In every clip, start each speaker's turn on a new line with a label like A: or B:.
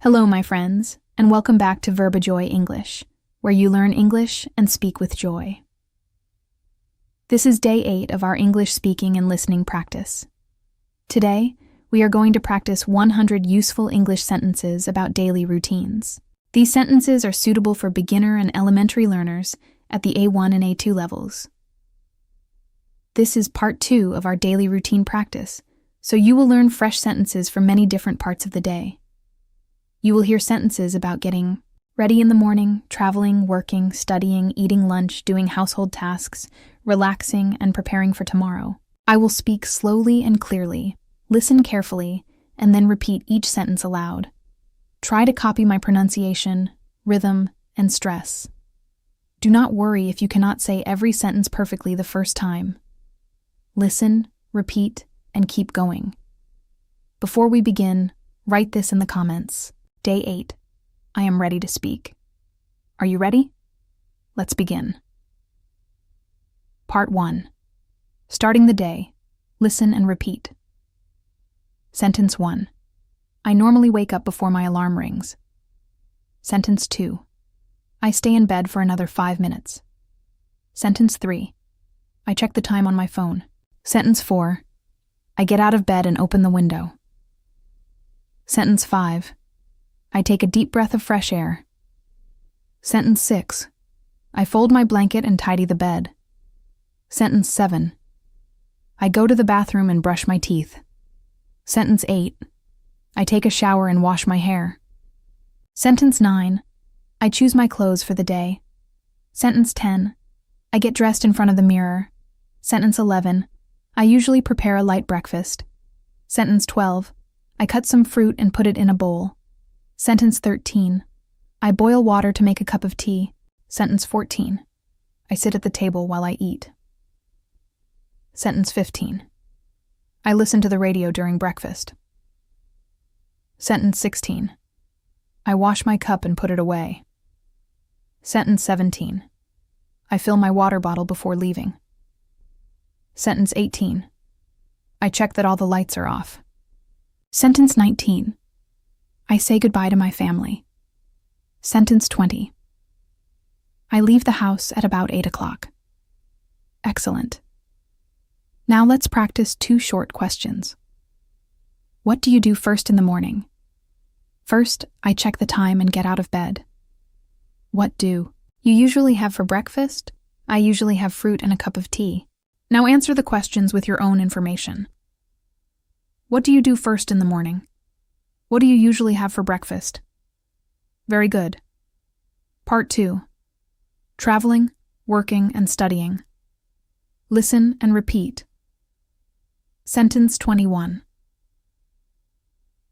A: Hello, my friends, and welcome back to VerbaJoy English, where you learn English and speak with joy. This is day 8 of our English speaking and listening practice. Today, we are going to practice 100 useful English sentences about daily routines. These sentences are suitable for beginner and elementary learners at the A1 and A2 levels. This is part 2 of our daily routine practice, so you will learn fresh sentences for many different parts of the day. You will hear sentences about getting ready in the morning, traveling, working, studying, eating lunch, doing household tasks, relaxing, and preparing for tomorrow. I will speak slowly and clearly, listen carefully, and then repeat each sentence aloud. Try to copy my pronunciation, rhythm, and stress. Do not worry if you cannot say every sentence perfectly the first time. Listen, repeat, and keep going. Before we begin, write this in the comments. Day 8. I am ready to speak. Are you ready? Let's begin. Part 1. Starting the day. Listen and repeat. Sentence 1. I normally wake up before my alarm rings. Sentence 2. I stay in bed for another 5 minutes. Sentence 3. I check the time on my phone. Sentence 4. I get out of bed and open the window. Sentence 5. I take a deep breath of fresh air. Sentence 6. I fold my blanket and tidy the bed. Sentence 7. I go to the bathroom and brush my teeth. Sentence 8. I take a shower and wash my hair. Sentence 9. I choose my clothes for the day. Sentence 10. I get dressed in front of the mirror. Sentence 11. I usually prepare a light breakfast. Sentence 12. I cut some fruit and put it in a bowl. Sentence 13. I boil water to make a cup of tea. Sentence 14. I sit at the table while I eat. Sentence 15. I listen to the radio during breakfast. Sentence 16. I wash my cup and put it away. Sentence 17. I fill my water bottle before leaving. Sentence 18. I check that all the lights are off. Sentence 19. I say goodbye to my family. Sentence 20. I leave the house at about 8 o'clock. Excellent. Now let's practice 2 short questions. What do you do first in the morning? First, I check the time and get out of bed. What do you usually have for breakfast? I usually have fruit and a cup of tea. Now answer the questions with your own information. What do you do first in the morning? What do you usually have for breakfast? Very good. Part 2. Traveling, working, and studying. Listen and repeat. Sentence 21.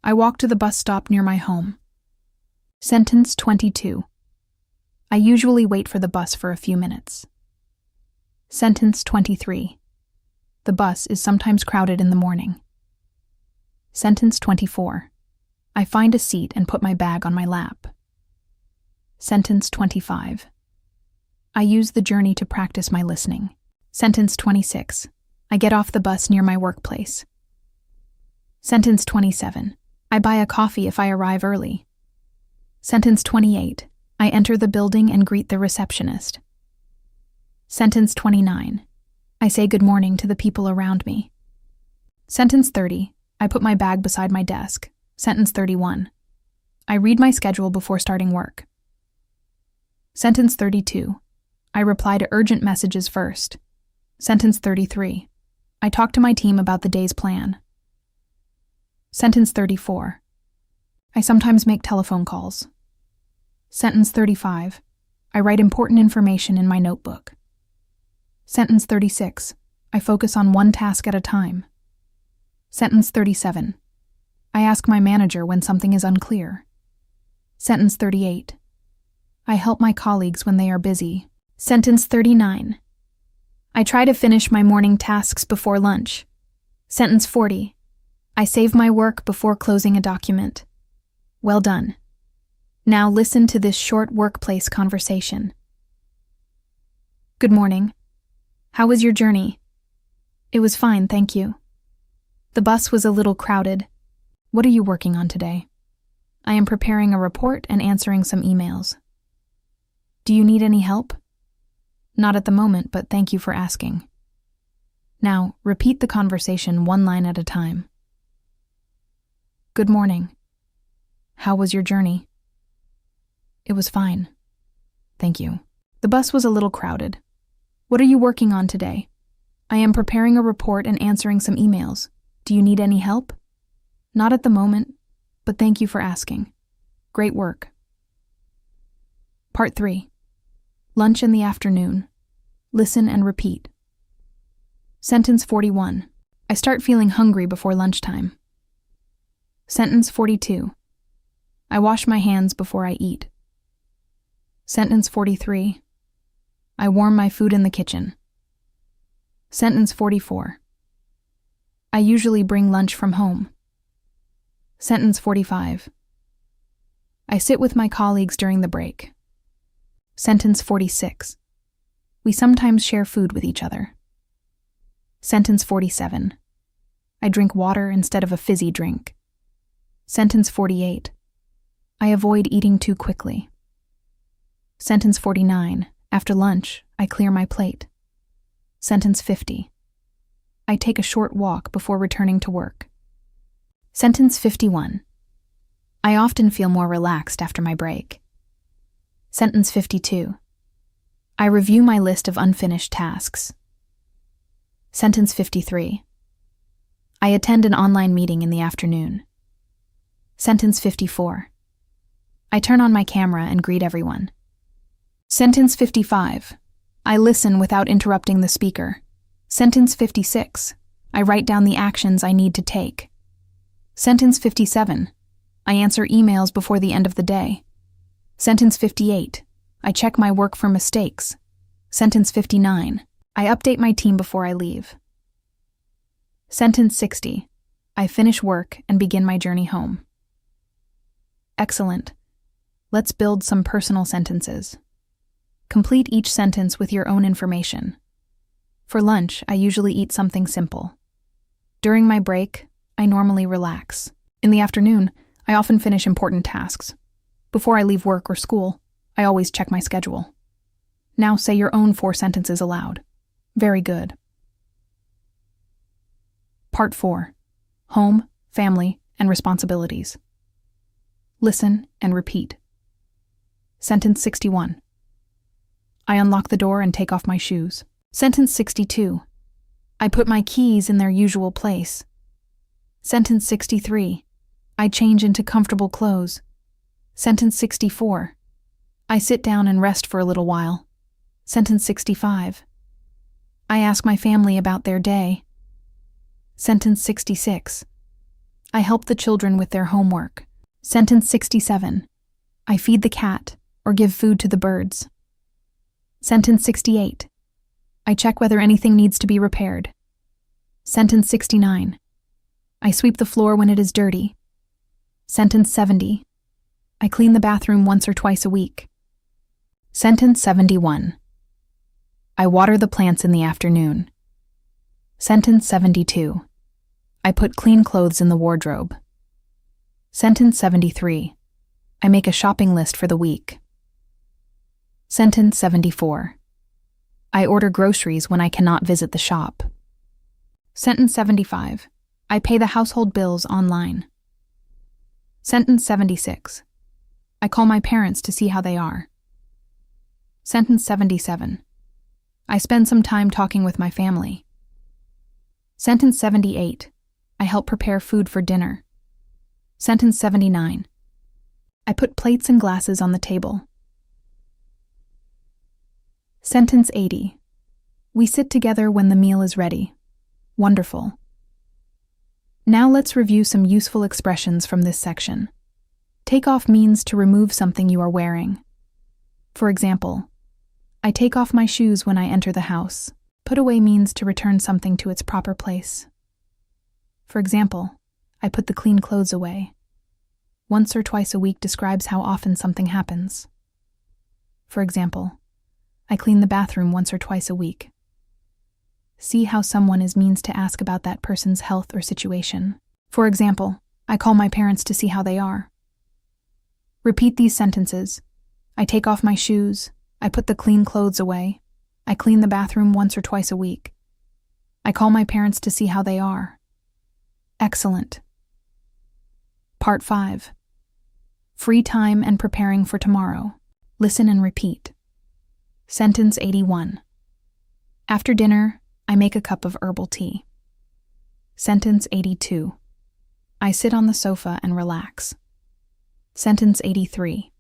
A: I walk to the bus stop near my home. Sentence 22. I usually wait for the bus for a few minutes. Sentence 23. The bus is sometimes crowded in the morning. Sentence 24. I find a seat and put my bag on my lap. Sentence 25. I use the journey to practice my listening. Sentence 26. I get off the bus near my workplace. Sentence 27. I buy a coffee if I arrive early. Sentence 28. I enter the building and greet the receptionist. Sentence 29. I say good morning to the people around me. Sentence 30. I put my bag beside my desk. Sentence 31. I read my schedule before starting work. Sentence 32. I reply to urgent messages first. Sentence 33. I talk to my team about the day's plan. Sentence 34. I sometimes make telephone calls. Sentence 35. I write important information in my notebook. Sentence 36. I focus on one task at a time. Sentence 37. I ask my manager when something is unclear. Sentence 38. I help my colleagues when they are busy. Sentence 39. I try to finish my morning tasks before lunch. Sentence 40. I save my work before closing a document. Well done. Now listen to this short workplace conversation. Good morning. How was your journey? It was fine, thank you. The bus was a little crowded. What are you working on today? I am preparing a report and answering some emails. Do you need any help? Not at the moment, but thank you for asking. Now, repeat the conversation one line at a time. Good morning. How was your journey? It was fine. Thank you. The bus was a little crowded. What are you working on today? I am preparing a report and answering some emails. Do you need any help? Not at the moment, but thank you for asking. Great work. Part 3. Lunch in the afternoon. Listen and repeat. Sentence 41. I start feeling hungry before lunchtime. Sentence 42. I wash my hands before I eat. Sentence 43. I warm my food in the kitchen. Sentence 44. I usually bring lunch from home. Sentence 45. I sit with my colleagues during the break. Sentence 46. We sometimes share food with each other. Sentence 47. I drink water instead of a fizzy drink. Sentence 48. I avoid eating too quickly. Sentence 49. After lunch, I clear my plate. Sentence 50. I take a short walk before returning to work. Sentence 51. I often feel more relaxed after my break. Sentence 52. I review my list of unfinished tasks. Sentence 53. I attend an online meeting in the afternoon. Sentence 54. I turn on my camera and greet everyone. Sentence 55. I listen without interrupting the speaker. Sentence 56. I write down the actions I need to take. Sentence 57. I answer emails before the end of the day. Sentence 58. I check my work for mistakes. Sentence 59. I update my team before I leave. Sentence 60. I finish work and begin my journey home. Excellent. Let's build some personal sentences. Complete each sentence with your own information. For lunch, I usually eat something simple. During my break, I normally relax. In the afternoon, I often finish important tasks. Before I leave work or school, I always check my schedule. Now say your own 4 sentences aloud. Very good. Part 4. Home, family, and responsibilities. Listen and repeat. Sentence 61. I unlock the door and take off my shoes. Sentence 62. I put my keys in their usual place. Sentence 63. I change into comfortable clothes. Sentence 64. I sit down and rest for a little while. Sentence 65. I ask my family about their day. Sentence 66. I help the children with their homework. Sentence 67. I feed the cat or give food to the birds. Sentence 68. I check whether anything needs to be repaired. Sentence 69. I sweep the floor when it is dirty. Sentence 70. I clean the bathroom once or twice a week. Sentence 71. I water the plants in the afternoon. Sentence 72. I put clean clothes in the wardrobe. Sentence 73. I make a shopping list for the week. Sentence 74. I order groceries when I cannot visit the shop. Sentence 75. I pay the household bills online. Sentence 76. I call my parents to see how they are. Sentence 77. I spend some time talking with my family. Sentence 78. I help prepare food for dinner. Sentence 79. I put plates and glasses on the table. Sentence 80. We sit together when the meal is ready. Wonderful. Now let's review some useful expressions from this section. Take off means to remove something you are wearing. For example, I take off my shoes when I enter the house. Put away means to return something to its proper place. For example, I put the clean clothes away. Once or twice a week describes how often something happens. For example, I clean the bathroom once or twice a week. See how someone is means to ask about that person's health or situation. For example, I call my parents to see how they are. Repeat these sentences. I take off my shoes. I put the clean clothes away. I clean the bathroom once or twice a week. I call my parents to see how they are. Excellent. Part 5. Free time and preparing for tomorrow. Listen and repeat. Sentence 81. After dinner, I make a cup of herbal tea. Sentence 82. I sit on the sofa and relax. Sentence 83.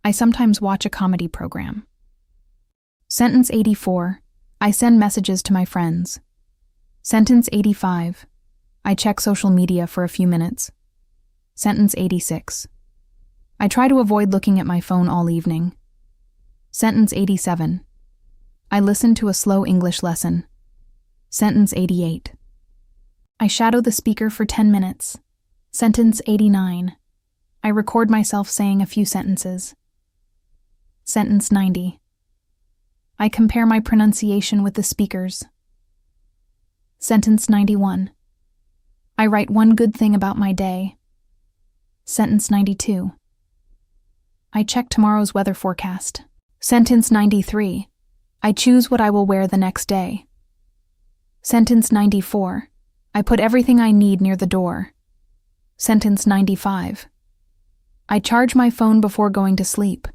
A: I sometimes watch a comedy program. Sentence 84. I send messages to my friends. Sentence 85. I check social media for a few minutes. Sentence 86. I try to avoid looking at my phone all evening. Sentence 87. I listen to a slow English lesson. Sentence 88. I shadow the speaker for 10 minutes. Sentence 89. I record myself saying a few sentences. Sentence 90. I compare my pronunciation with the speaker's. Sentence 91. I write one good thing about my day. Sentence 92. I check tomorrow's weather forecast. Sentence 93. I choose what I will wear the next day. Sentence 94. I put everything I need near the door. Sentence 95. I charge my phone before going to sleep.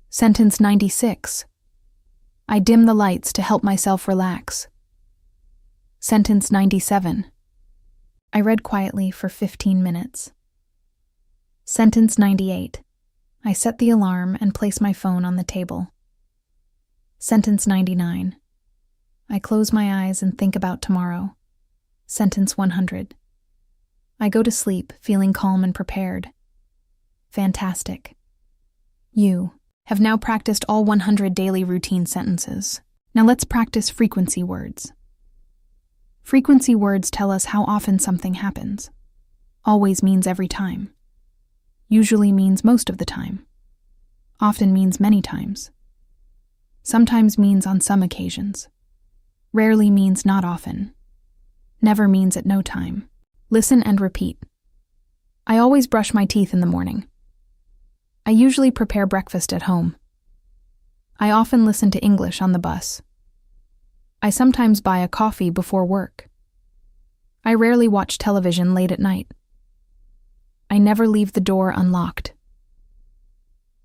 A: Sentence 96. I dim the lights to help myself relax. Sentence 97. I read quietly for 15 minutes. Sentence 98. I set the alarm and place my phone on the table. Sentence 99. I close my eyes and think about tomorrow. Sentence 100. I go to sleep feeling calm and prepared. Fantastic. You have now practiced all 100 daily routine sentences. Now let's practice frequency words. Frequency words tell us how often something happens. Always means every time. Usually means most of the time. Often means many times. Sometimes means on some occasions. Rarely means not often. Never means at no time. Listen and repeat. I always brush my teeth in the morning. I usually prepare breakfast at home. I often listen to English on the bus. I sometimes buy a coffee before work. I rarely watch television late at night. I never leave the door unlocked.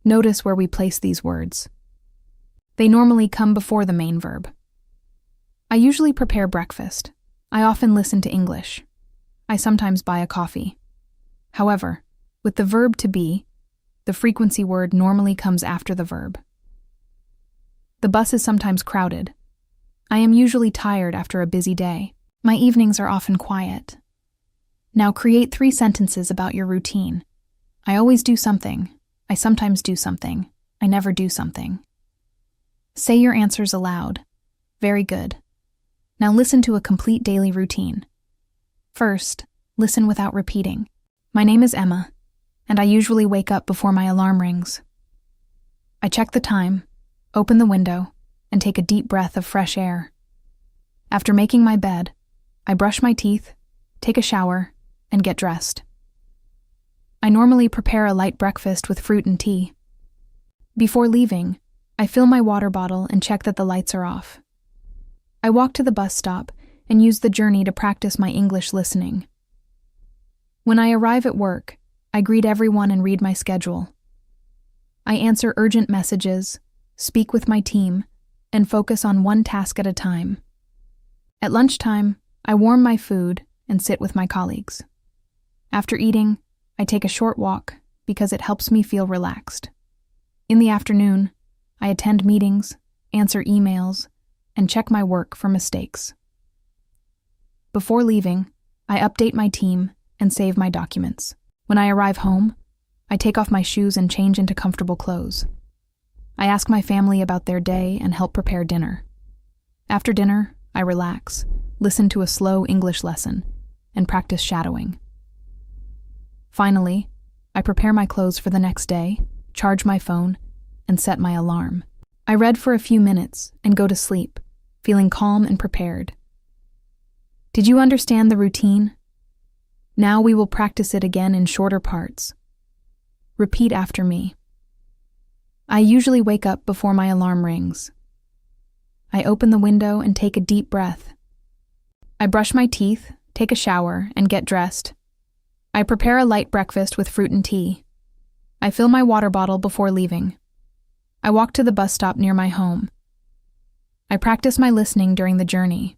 A: Notice where we place these words. They normally come before the main verb. I usually prepare breakfast. I often listen to English. I sometimes buy a coffee. However, with the verb to be, the frequency word normally comes after the verb. The bus is sometimes crowded. I am usually tired after a busy day. My evenings are often quiet. Now create 3 sentences about your routine. I always do something. I sometimes do something. I never do something. Say your answers aloud. Very good. Now listen to a complete daily routine. First, listen without repeating. My name is Emma, and I usually wake up before my alarm rings. I check the time, open the window, and take a deep breath of fresh air. After making my bed, I brush my teeth, take a shower, and get dressed. I normally prepare a light breakfast with fruit and tea. Before leaving, I fill my water bottle and check that the lights are off. I walk to the bus stop and use the journey to practice my English listening. When I arrive at work, I greet everyone and read my schedule. I answer urgent messages, speak with my team, and focus on one task at a time. At lunchtime, I warm my food and sit with my colleagues. After eating, I take a short walk because it helps me feel relaxed. In the afternoon, I attend meetings, answer emails, and check my work for mistakes. Before leaving, I update my team and save my documents. When I arrive home, I take off my shoes and change into comfortable clothes. I ask my family about their day and help prepare dinner. After dinner, I relax, listen to a slow English lesson, and practice shadowing. Finally, I prepare my clothes for the next day, charge my phone, and set my alarm. I read for a few minutes and go to sleep, feeling calm and prepared. Did you understand the routine? Now we will practice it again in shorter parts. Repeat after me. I usually wake up before my alarm rings. I open the window and take a deep breath. I brush my teeth, take a shower, and get dressed. I prepare a light breakfast with fruit and tea. I fill my water bottle before leaving. I walk to the bus stop near my home. I practice my listening during the journey.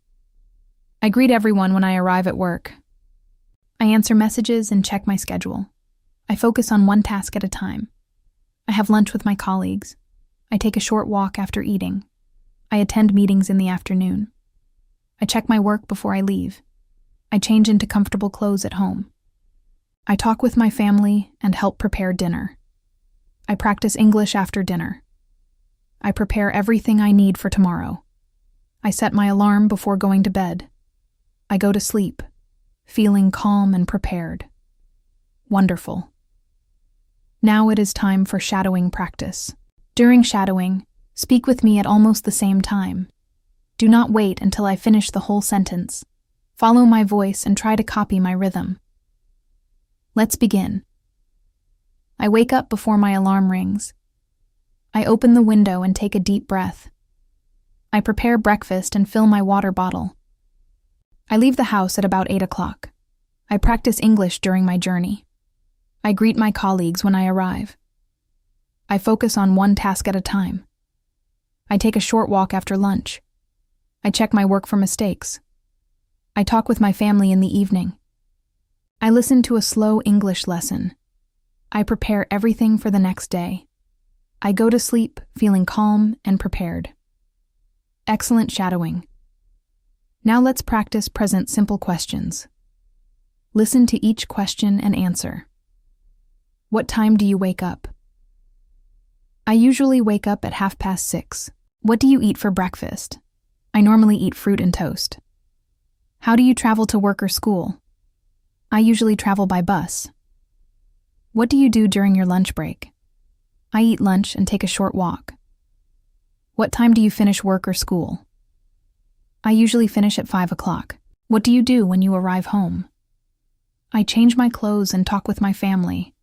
A: I greet everyone when I arrive at work. I answer messages and check my schedule. I focus on one task at a time. I have lunch with my colleagues. I take a short walk after eating. I attend meetings in the afternoon. I check my work before I leave. I change into comfortable clothes at home. I talk with my family and help prepare dinner. I practice English after dinner. I prepare everything I need for tomorrow. I set my alarm before going to bed. I go to sleep, feeling calm and prepared. Wonderful. Now it is time for shadowing practice. During shadowing, speak with me at almost the same time. Do not wait until I finish the whole sentence. Follow my voice and try to copy my rhythm. Let's begin. I wake up before my alarm rings. I open the window and take a deep breath. I prepare breakfast and fill my water bottle. I leave the house at about 8 o'clock. I practice English during my journey. I greet my colleagues when I arrive. I focus on one task at a time. I take a short walk after lunch. I check my work for mistakes. I talk with my family in the evening. I listen to a slow English lesson. I prepare everything for the next day. I go to sleep feeling calm and prepared. Excellent shadowing. Now let's practice present simple questions. Listen to each question and answer. What time do you wake up? I usually wake up at 6:30. What do you eat for breakfast? I normally eat fruit and toast. How do you travel to work or school? I usually travel by bus. What do you do during your lunch break? I eat lunch and take a short walk. What time do you finish work or school? I usually finish at 5 o'clock. What do you do when you arrive home? I change my clothes and talk with my family.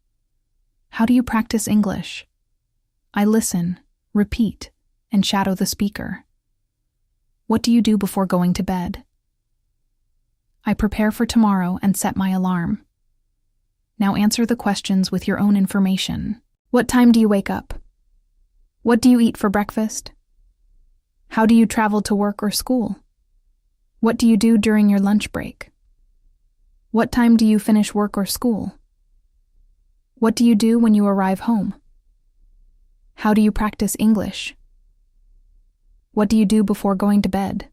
A: How do you practice English? I listen, repeat, and shadow the speaker. What do you do before going to bed? I prepare for tomorrow and set my alarm. Now answer the questions with your own information. What time do you wake up? What do you eat for breakfast? How do you travel to work or school? What do you do during your lunch break? What time do you finish work or school? What do you do when you arrive home? How do you practice English? What do you do before going to bed?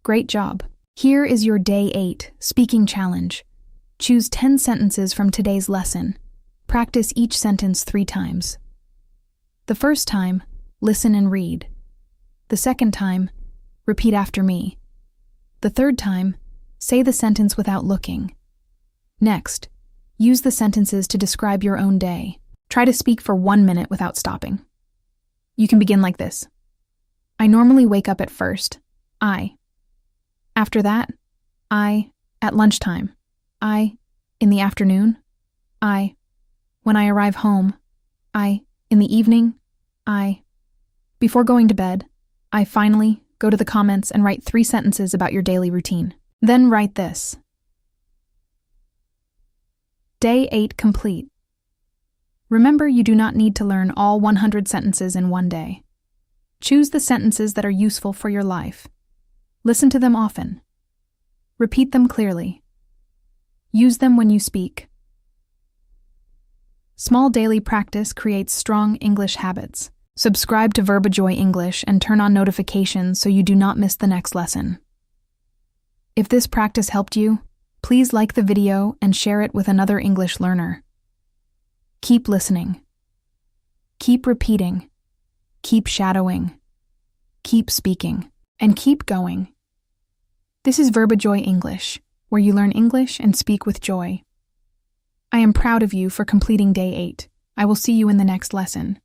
A: Great job. Here is your Day 8 speaking challenge. Choose 10 sentences from today's lesson. Practice each sentence 3 times. The first time, listen and read. The second time, repeat after me. The third time, say the sentence without looking. Next, use the sentences to describe your own day. Try to speak for 1 minute without stopping. You can begin like this. I normally wake up at first. I. After that, I. At lunchtime. I. In the afternoon. I. When I arrive home. I. In the evening. I. Before going to bed. I finally go to the comments and write 3 sentences about your daily routine. Then write this. Day 8 complete. Remember, you do not need to learn all 100 sentences in one day. Choose the sentences that are useful for your life. Listen to them often. Repeat them clearly. Use them when you speak. Small daily practice creates strong English habits. Subscribe to VerbaJoy English and turn on notifications so you do not miss the next lesson. If this practice helped you, please like the video and share it with another English learner. Keep listening. Keep repeating. Keep shadowing. Keep speaking. And keep going. This is VerbaJoy English, where you learn English and speak with joy. I am proud of you for completing Day 8. I will see you in the next lesson.